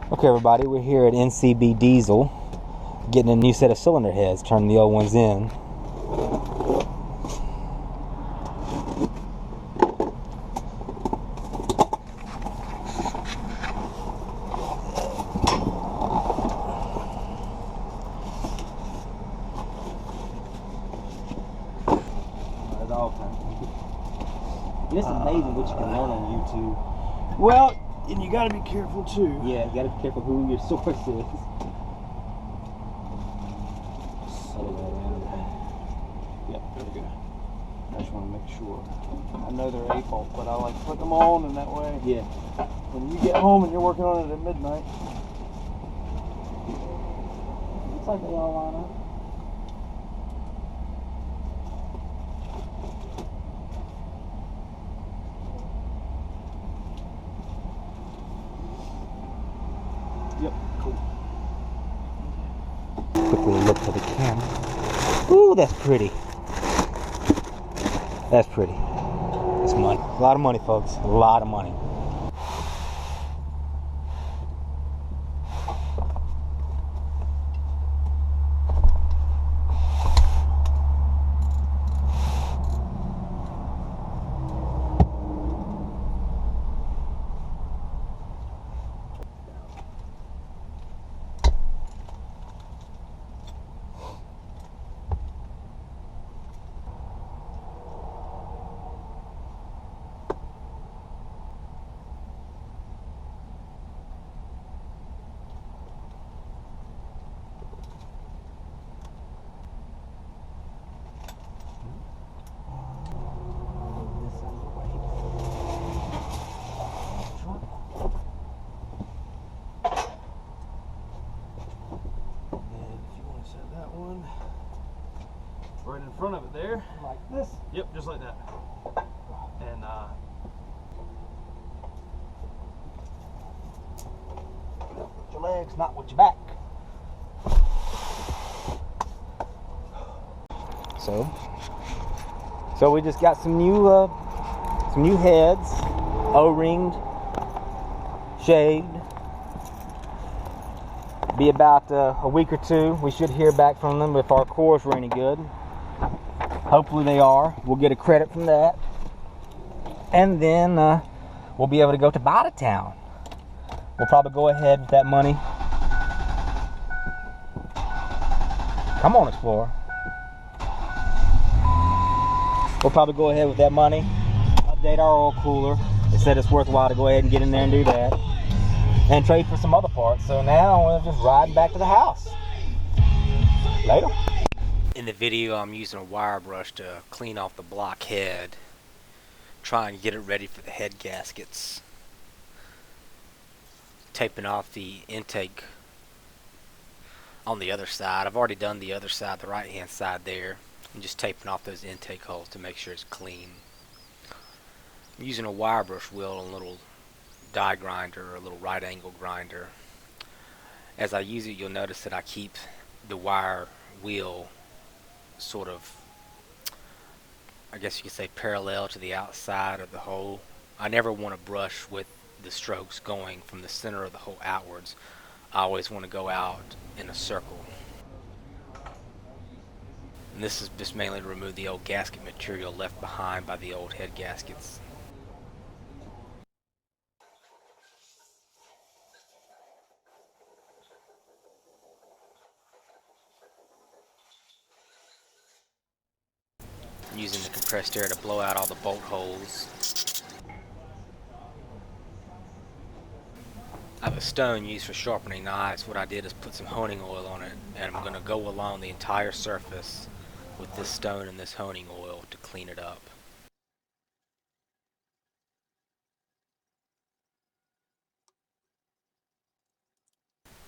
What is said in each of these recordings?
Okay everybody, we're here at NCB Diesel getting a new set of cylinder heads, turning the old ones in. It's amazing what you can learn on YouTube. Well, and you gotta be careful too. Yeah, you gotta be careful who your source is. Yep, there we go. I just want to make sure. I know they're A-fault, but I like putting them on, and that way, yeah, when you get home and you're working on it at midnight, looks like they all line up. Yep, cool. Quick little look for the camera. Ooh, that's pretty. That's pretty. It's money. A lot of money, folks. A lot of money. Right in front of it there. Like this? Yep, just like that. And with your legs, not with your back. So we just got some new heads, O-ringed, shaved. Be about a week or two. We should hear back from them if our cores were any good. Hopefully they are. We'll get a credit from that, and then we'll be able to go to Town. We'll probably go ahead with that money. Come on, Explorer. We'll probably go ahead with that money, update our oil cooler. They said it's worthwhile to go ahead and get in there and do that, and trade for some other parts. So now we're just riding back to the house. Later. In the video, I'm using a wire brush to clean off the block head, trying to get it ready for the head gaskets. Taping off the intake on the other side. I've already done the other side, the right hand side there, and just taping off those intake holes to make sure it's clean. I'm using a wire brush wheel and a little die grinder, or a little right angle grinder. As I use it, you'll notice that I keep the wire wheel sort of, I guess you could say, parallel to the outside of the hole. I never want to brush with the strokes going from the center of the hole outwards. I always want to go out in a circle. And this is just mainly to remove the old gasket material left behind by the old head gaskets. I'm using the compressed air to blow out all the bolt holes. I have a stone used for sharpening knives. What I did is put some honing oil on it, and I'm going to go along the entire surface with this stone and this honing oil to clean it up.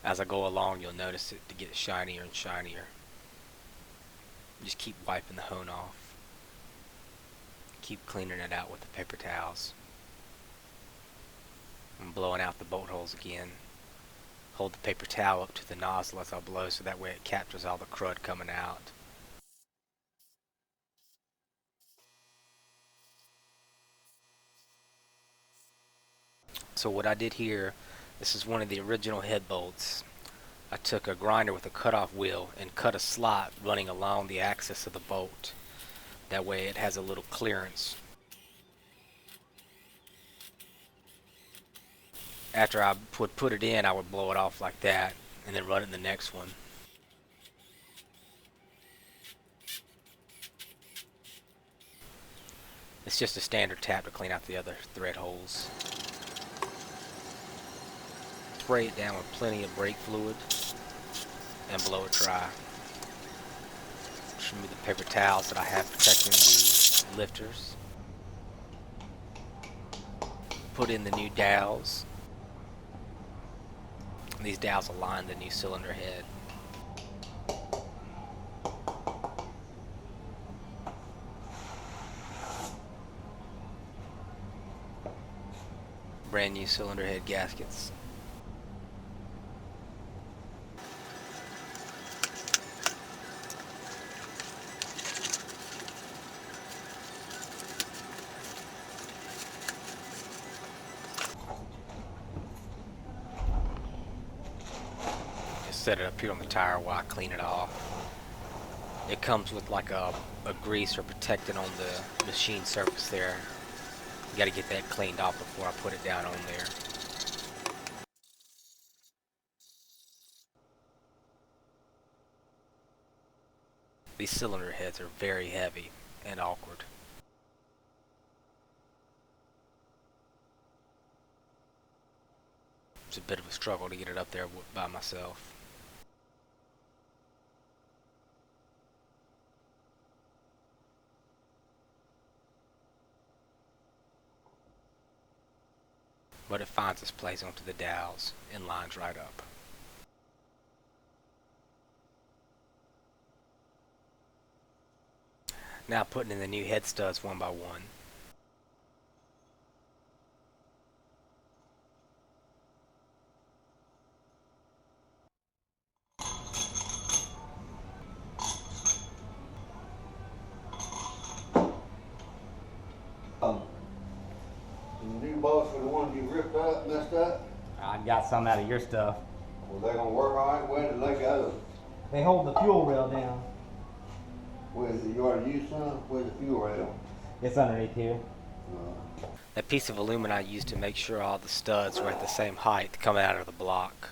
As I go along, you'll notice it to get shinier and shinier. Just keep wiping the hone off. Keep cleaning it out with the paper towels. I'm blowing out the bolt holes again. Hold the paper towel up to the nozzle as I blow, so that way it captures all the crud coming out. So what I did here This is one of the original head bolts. I took a grinder with a cutoff wheel and cut a slot running along the axis of the bolt. That way it has a little clearance. After I would put it in, I would blow it off like that and then run it in the next one. It's just a standard tap to clean out the other thread holes. Spray it down with plenty of brake fluid and blow it dry. Just remove the paper towels that I have protecting the lifters. Put in the new dowels. These dowels align the new cylinder head. Brand new cylinder head gaskets. Just set it up here on the tire while I clean it off. It comes with like a grease or protectant on the machine surface there. You gotta get that cleaned off before I put it down on there. These cylinder heads are very heavy and awkward. It's a bit of a struggle to get it up there by myself. But it finds its place onto the dowels and lines right up. Now putting in the new head studs one by one. The new bolts for the ones you ripped up, messed up, I got some out of your stuff. well, they gonna work all right? Where did they go? They hold the fuel rail down. Where's the, you already used some? Where's the fuel rail? It's underneath here. That piece of aluminum I used to make sure all the studs were at the same height coming out of the block.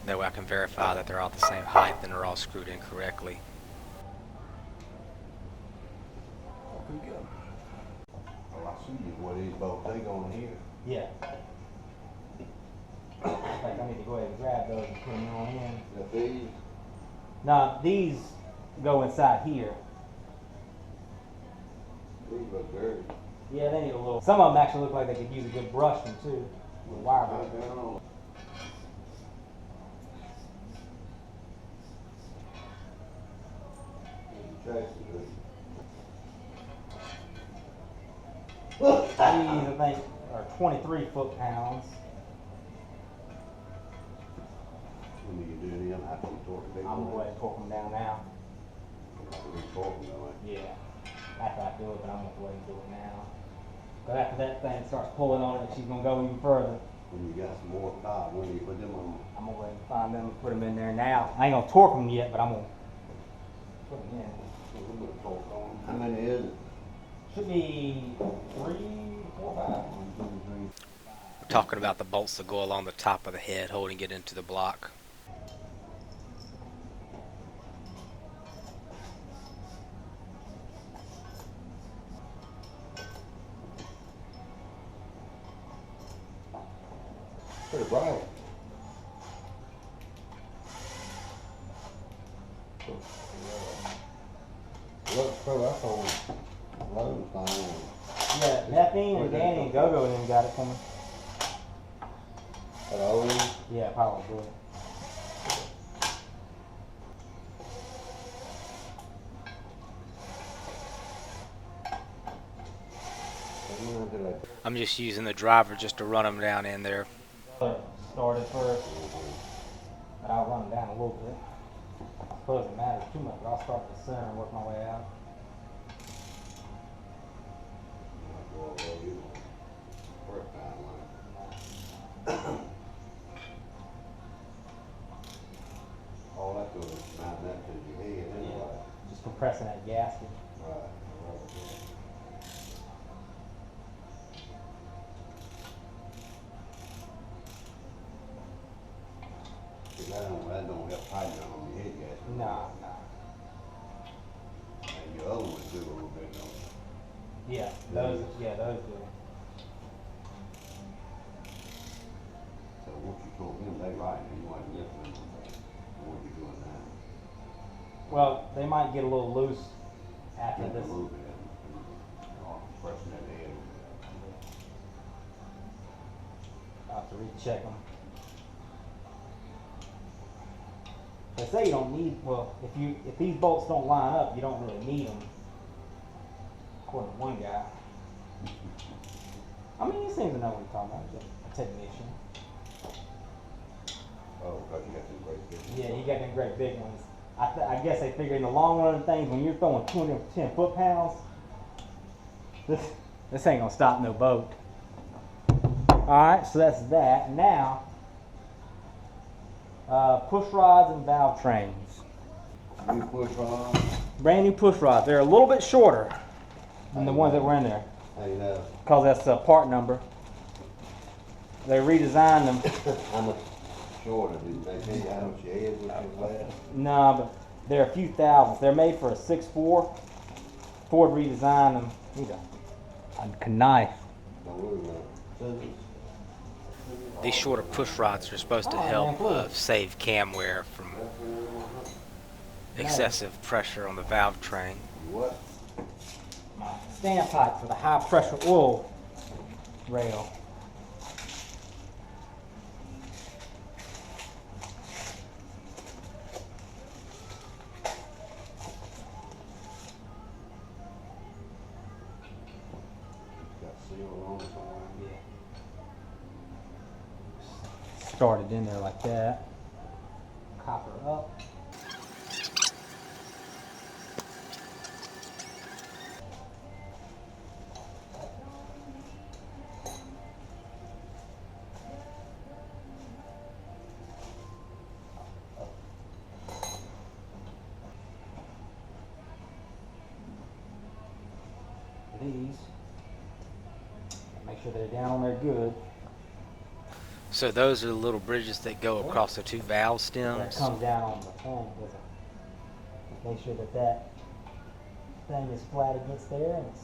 That way I can verify that they're all the same height and they're all screwed in correctly. There we go. Oh, I see you, what these bolts, they going here. Yeah. In fact, I need to go ahead and grab those and put them on in. That these, Now, these go inside here. these look dirty. Yeah, they need a little. Some of them actually look like they could use a good brushing too. With wire brush. Right down on. These, I think, are 23 foot-pounds. When you do them, I can torque them. I'm going to go ahead and torque them down now. Torque them, don't I? Yeah. After I do it, but I'm going to go ahead and do it now. But after that thing starts pulling on it, she's going to go even further. When you got some more power, when you put them on. I'm going to go ahead and find them and put them in there now. I ain't going to torque them yet, but I'm going to put them in. How many is it? Should be 3, 4, 5. We're talking about the bolts that go along the top of the head holding it into the block. Pretty bright. Look, so that's on Lowe's thing. Yeah, Neffing and Danny and Go-Go then got it for me. That old? Yeah, probably. I'm just using the driver just to run them down in there. Started first, but I'll run them down a little bit. I suppose it matters too much, but I'll start at the center and work my way out. pressing that gasket. Right. That don't help tighten on your head gasket. Nah. And your other ones do a little bit, don't they? Yeah, those do. So once you told them they right, and you want to lift them, what you doing now? Well, they might get a little loose after Just this. a little bit, and pressing that head. I'll have to recheck them. They say you don't need, well, if these bolts don't line up, you don't really need them. According to one guy. I mean, he seems to know what he's talking about. He's a technician. Oh, because you got them great big ones. Yeah, you got them great big ones. I guess they figure in the long run of things, when you're throwing 210 foot-pounds, this ain't gonna stop no boat. Alright, so that's that. Now, push rods and valve trains. New push rod. Brand new push rods. They're a little bit shorter than the ones that were in there, How you know? because that's the part number. They redesigned them. How much shorter? Did they tell you how much your head was last? Nah, but they're a few thousands. They're made for a 6.4. Ford redesigned them. Need a knife. Don't worry about it. Scissors. These shorter push rods are supposed to Oh, help man, look. save cam wear from excessive pressure on the valve train. What? My standpipe for the high pressure oil rail. Got seal on it somewhere? Started in there like that. Copper up. These, make sure they're down on there good. So those are the little bridges that go across the two valve That stems. comes down on the thing, doesn't. Make sure that thing is flat against there and it's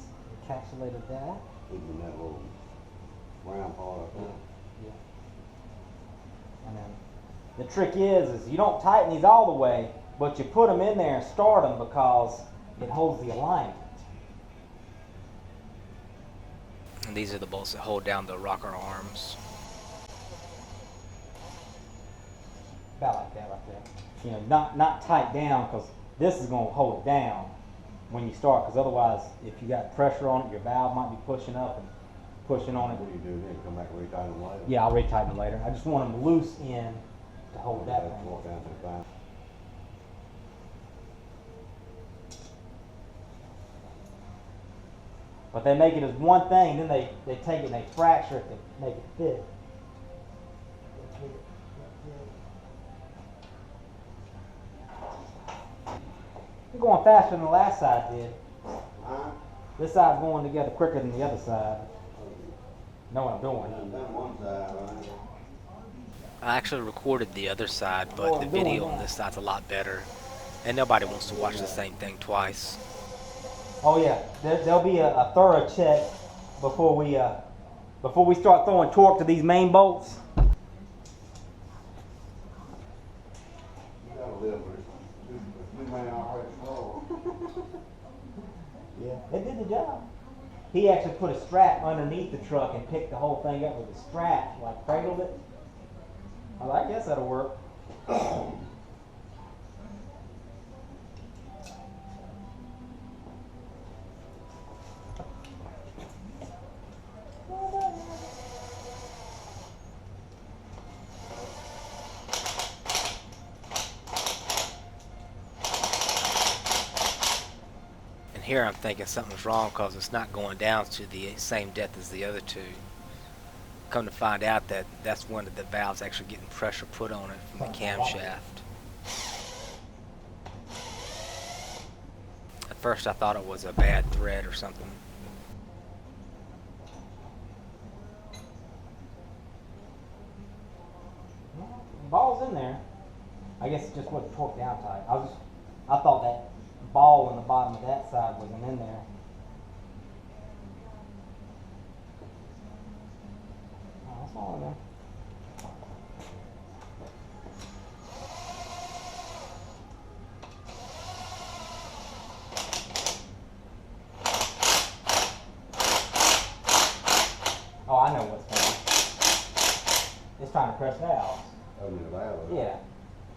encapsulated that. Even that little round part up there. Yeah. And then the trick is you don't tighten these all the way, but you put them in there and start them because it holds the alignment. And these are the bolts that hold down the rocker arms. About like that right there. You know, not tight down, because this is going to hold it down when you start, because otherwise if you got pressure on it, your valve might be pushing up and pushing on it. What do you do then? Come back and retighten them later? Yeah, I'll retighten them later. I just want them loose in to hold that That's thing. walk down to the back. But they make it as one thing, then they take it and they fracture it to make it fit. You're going faster than the last side did. Huh? This side's going together quicker than the other side. Know what I'm doing. Done one side, right? I actually recorded the other side, but Oh, the I'm doing video on that. this side's a lot better. And nobody wants to watch the same thing twice. Oh yeah, there'll be a thorough check before we start throwing torque to these main bolts. You gotta live with it. Two man already slow. Yeah, they did the job. He actually put a strap underneath the truck and picked the whole thing up with a strap, like cradled it. I guess that'll work. And here I'm thinking something's wrong because it's not going down to the same depth as the other two. Come to find out that that's one of the valves actually getting pressure put on it from the camshaft. first I thought it was a bad thread or something. Well, the ball's in there. I guess it just wasn't torqued down tight. I thought that ball in the bottom of that side wasn't in there. Oh, that's all in there. Oh, I know what's going on. It's trying to press valves. I mean, the valve. Yeah.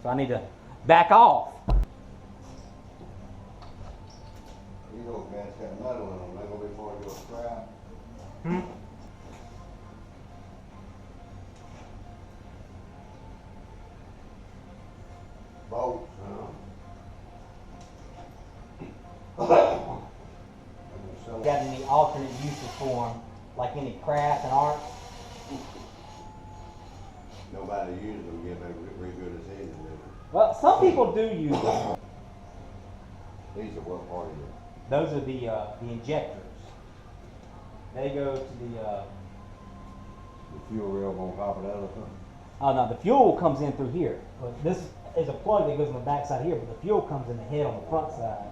So I need to back off. These old guys got metal in them. They're gonna be hard to go scrap. Hmm? Bolts, Got any alternate uses for them, like any craft and art? Nobody uses them, get them very good as these. Well, some people do use them. These are what part of it? Those are the injectors. They go to the The fuel rail gonna pop it out or something? oh no, the fuel comes in through here. But this is a plug that goes on the back side here, but the fuel comes in the head on the front side.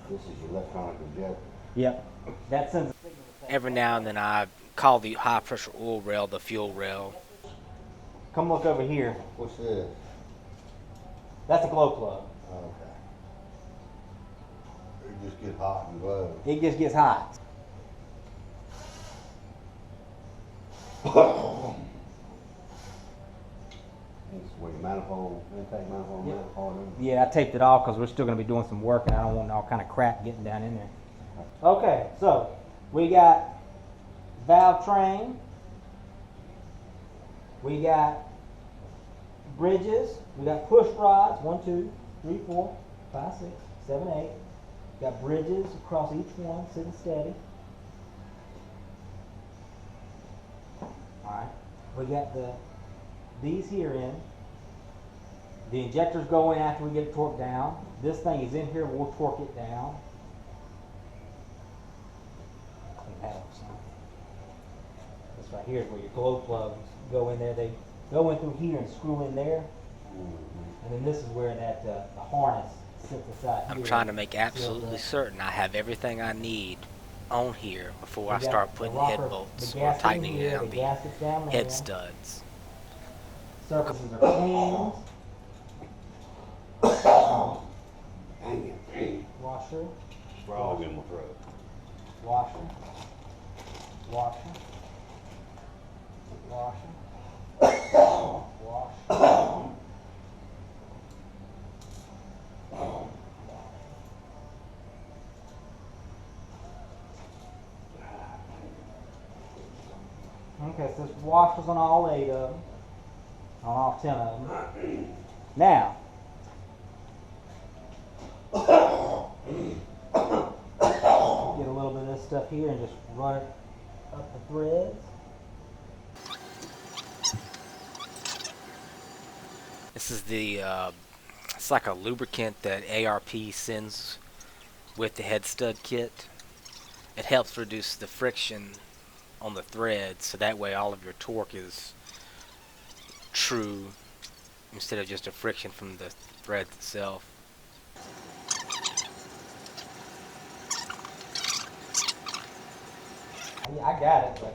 This is your electronic injector. Yep. That sends a signal. Every now and then I call the high pressure oil rail the fuel rail. Come look over here. What's this? That's a glow plug. Okay. It just gets hot and glows. It just gets hot. It's where your manifold, intake manifold, Yeah. manifold. Yeah, I taped it off because we're still going to be doing some work and I don't want all kind of crap getting down in there. Okay, so we got valve train. We got bridges. We got push rods. 1, 2, 3, 4, 5, 6, 7, 8. Got bridges across each one, sitting steady. Alright. We got these here in. The injectors go in after we get it torqued down. This thing is in here, we'll torque it down. Clean that up some. This right here is where your glow plugs go in there. They go in through here and screw in there. And then this is where that the harness sits inside here. I'm trying to make absolutely certain I have everything I need on here before I We got start the putting rocker, head bolts the or gasket tightening here, down the the gaskets down there. head studs. Surfaces are clean. Washer, Frog in my throat. washer, washer, washer, wash. Okay, so there's washers on all 8 of them, on all 10 of them. Now, get a little bit of this stuff here and just run it up the threads. This is the, it's like a lubricant that ARP sends with the head stud kit. It helps reduce the friction on the threads, so that way all of your torque is true instead of just a friction from the thread itself. Yeah, I got it, but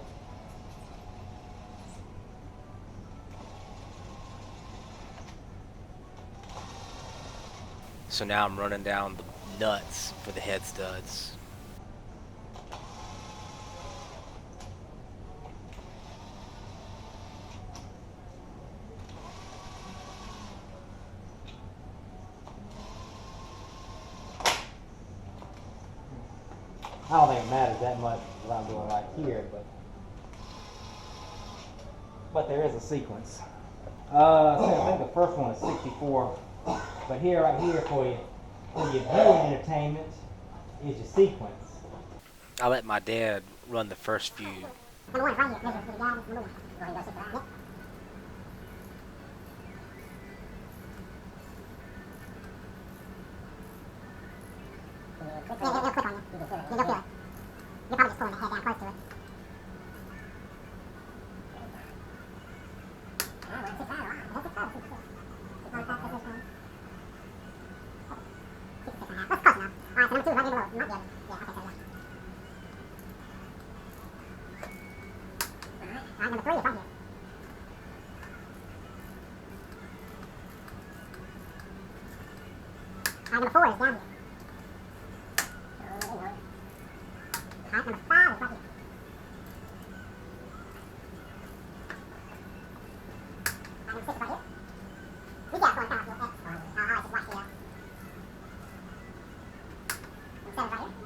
So now I'm running down the nuts for the head studs. I don't think it matters that much what I'm doing right here, but there is a sequence. So I think the first one is 64, but here, right here for your viewing entertainment is your sequence. I let my dad run the first few. Number 1 is right here. Measure for the guy. Number 1. Go ahead and go sit for that. Yep. number 4 is down here. Height number 5 is right here. Height number 6 is right here. We got one kind of little X on it. Alright, just watch it out. Number 7 is right here.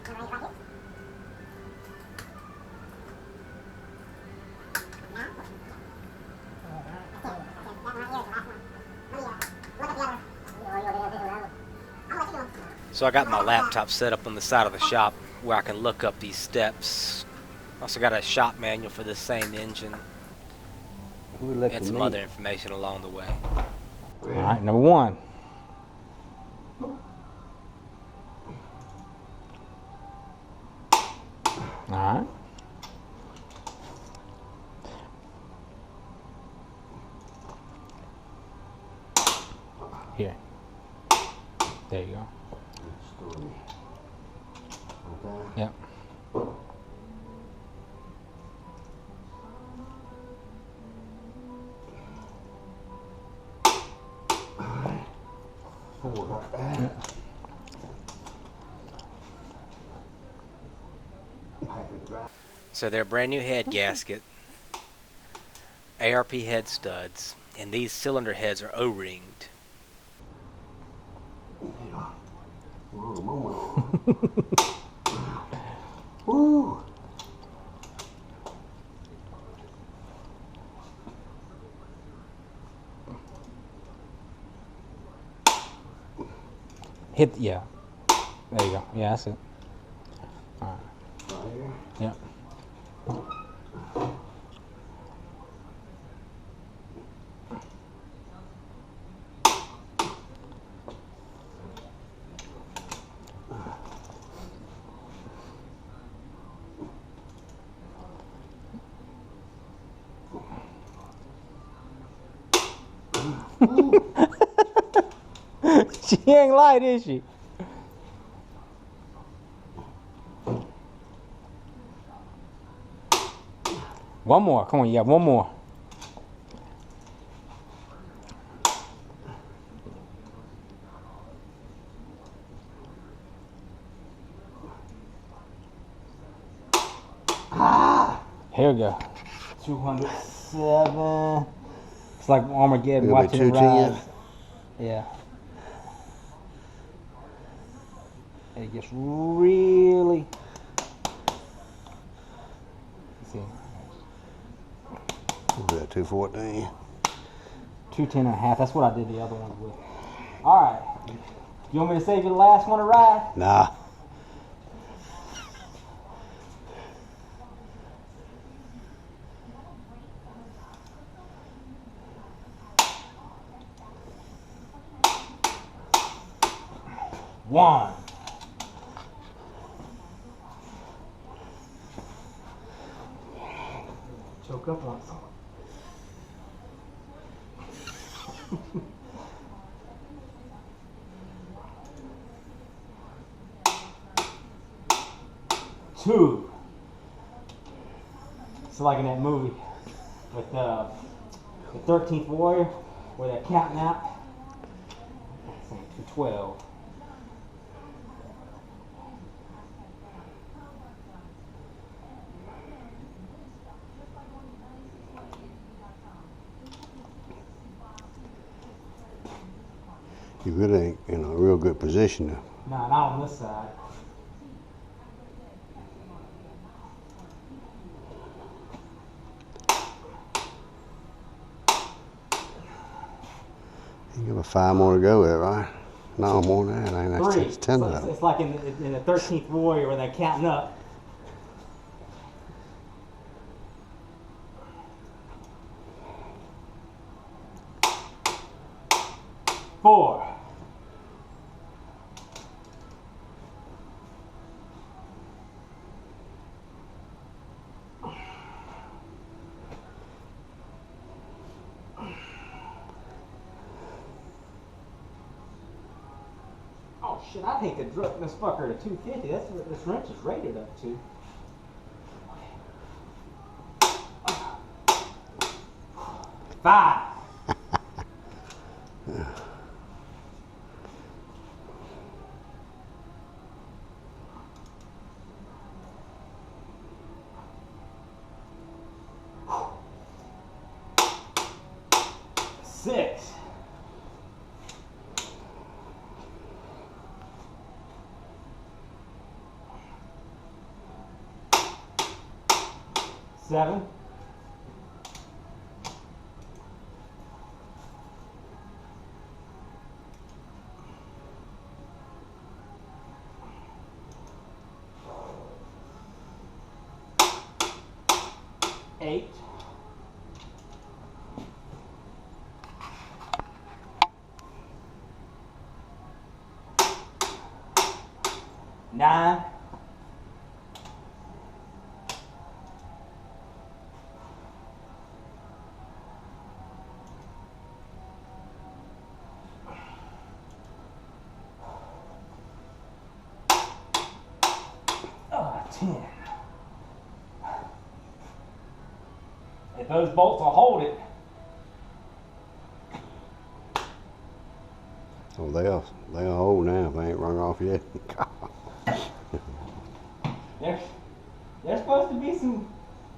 Number 8 is right here. So I got my laptop set up on the side of the shop where I can look up these steps. Also got a shop manual for this same engine and some other information along the way. All right, number 1. All right. Here. There you go. Okay. Yep. So they're brand new head gasket, ARP head studs, and these cylinder heads are O-ringed. Woo! Hit, yeah. There you go. Yeah, that's it. All right. Right here. Yep. She ain't light, is she? One more. Come on, yeah, one more. Here we go. 207. It's like Armageddon It'll be watching it 210. rise. Yeah. And it gets really. Let's see. What was that, 214? 210 and a half. That's what I did the other ones with. All right. You want me to save you the last one to ride? Nah. One. Choke up on someone. Two. It's like in that movie with the 13th Warrior where they're counting out. 212. You really ain't in a real good position to. Nah, not on this side. You give a 5 more to go with it, right? No, more than that. I think Three. that's 10 of them. It's like in the 13th Warrior where they're counting up. Four. Oh shit, I'd hate to drop this fucker to 250. That's what this wrench is rated up to. 5. Six. 7. 8. 9. 10. If those bolts will hold it, Oh, they'll hold now if they ain't rung off yet. there's supposed to be some.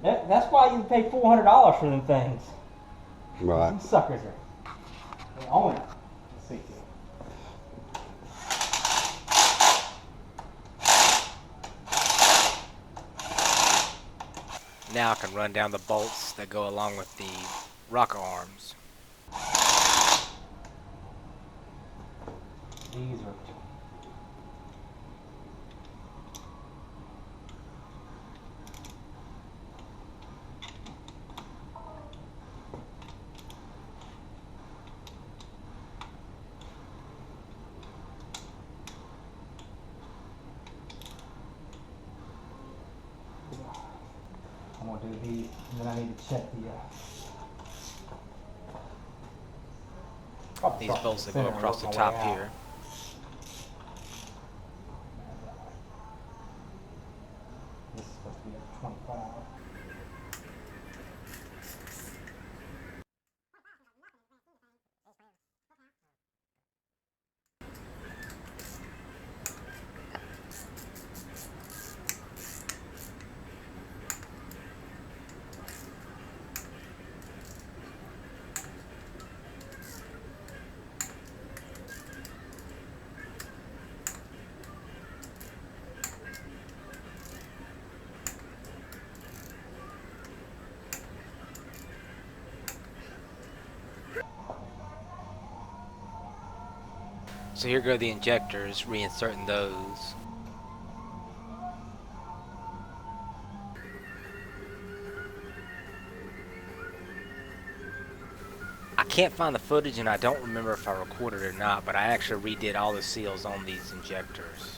That's why you pay $400 for them things. Right. Them suckers are. They own it. Let's see. Now I can run down the bolts that go along with the rocker arms. These are. I'm gonna do these, and then I need to check the. These bolts that go across the top here. This is supposed to be at 25. So here go the injectors, reinserting those. I can't find the footage and I don't remember if I recorded it or not, but I actually redid all the seals on these injectors.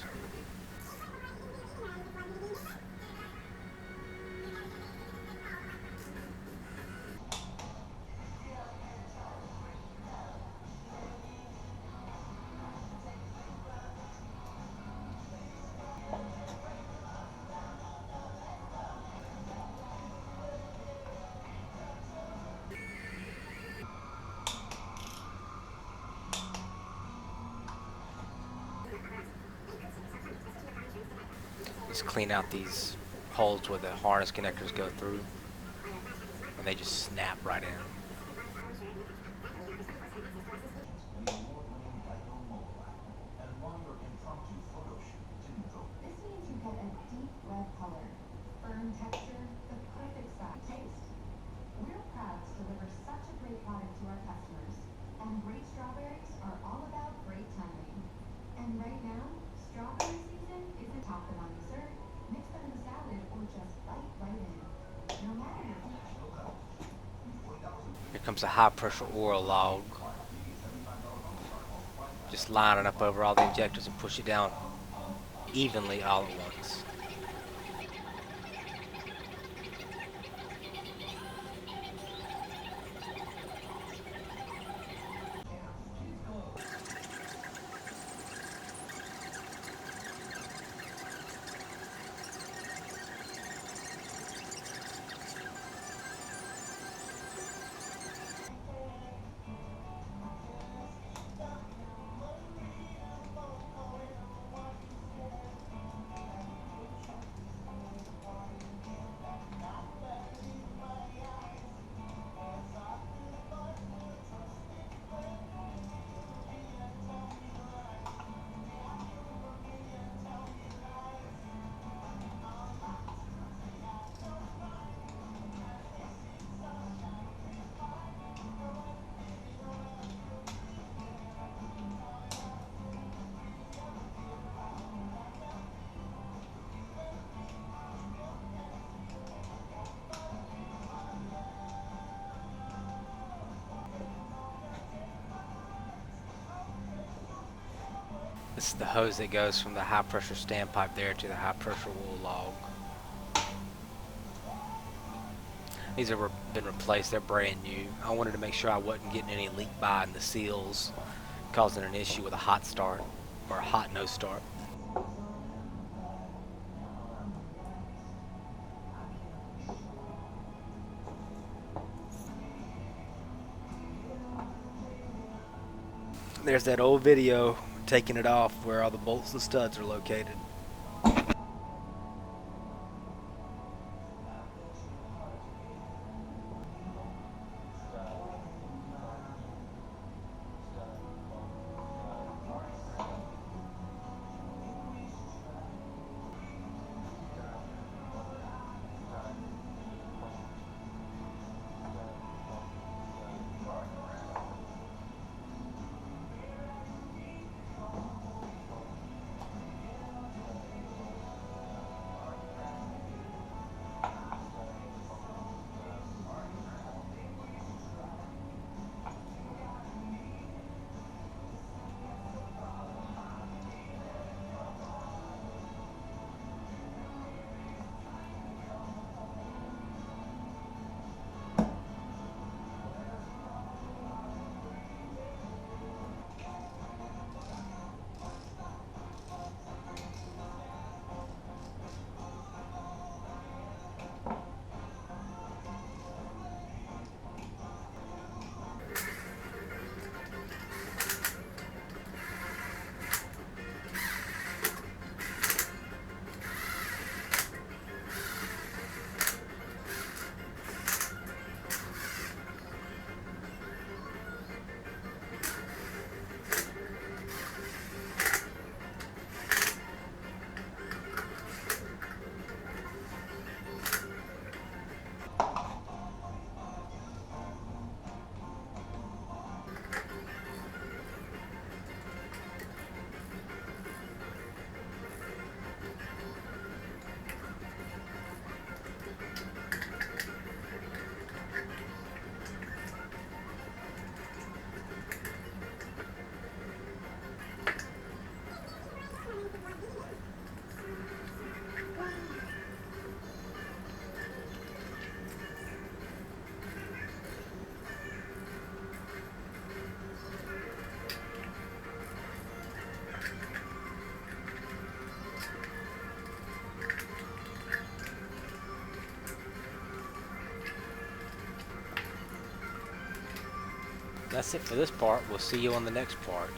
Just clean out these holes where the harness connectors go through, and they just snap right in. This means you get a deep red color, firm texture, the perfect size taste. We're proud to deliver such a great product to our customers, and great strawberries are all about great timing. And right now, strawberry season isn't top them on dessert, mix them in a salad, or just bite right in. No matter your Here comes a high pressure oil log. Just line it up over all the injectors and push it down evenly all at once. This is the hose that goes from the high pressure standpipe there to the high pressure wool log. These have been replaced, they're brand new. I wanted to make sure I wasn't getting any leak by in the seals, causing an issue with a hot start or a hot no start. There's that old video taking it off where all the bolts and studs are located. That's it for this part. We'll see you on the next part.